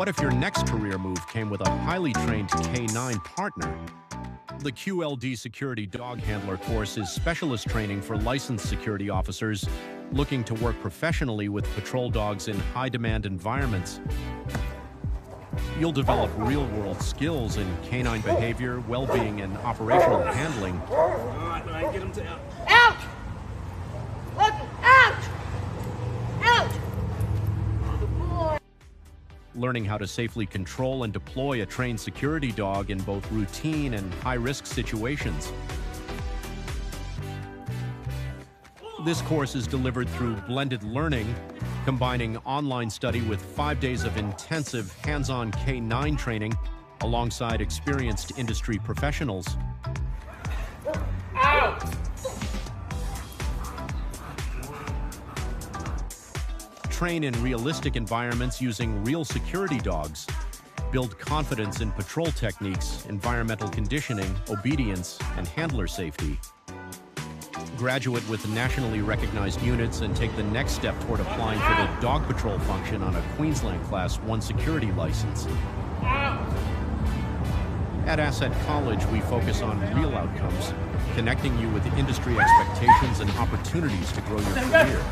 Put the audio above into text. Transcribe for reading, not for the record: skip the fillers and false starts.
what if your next career move came with a highly trained canine partner? The QLD Security Dog Handler course is specialist training for licensed security officers looking to work professionally with patrol dogs in high-demand environments. You'll develop real-world skills in canine behavior, well-being, and operational handling. All right, mate, get him down. Out! Look, out! Out! Good boy. Learning how to safely control and deploy a trained security dog in both routine and high-risk situations. This course is delivered through blended learning, combining online study with 5 days of intensive hands-on canine training alongside experienced industry professionals. Out! Train in realistic environments using real security dogs. Build confidence in patrol techniques, environmental conditioning, obedience, and handler safety. Graduate with nationally recognized units and take the next step toward applying for the dog patrol function on a Queensland Class 1 security license. At Asset College, we focus on real outcomes, connecting you with industry expectations and opportunities to grow your career.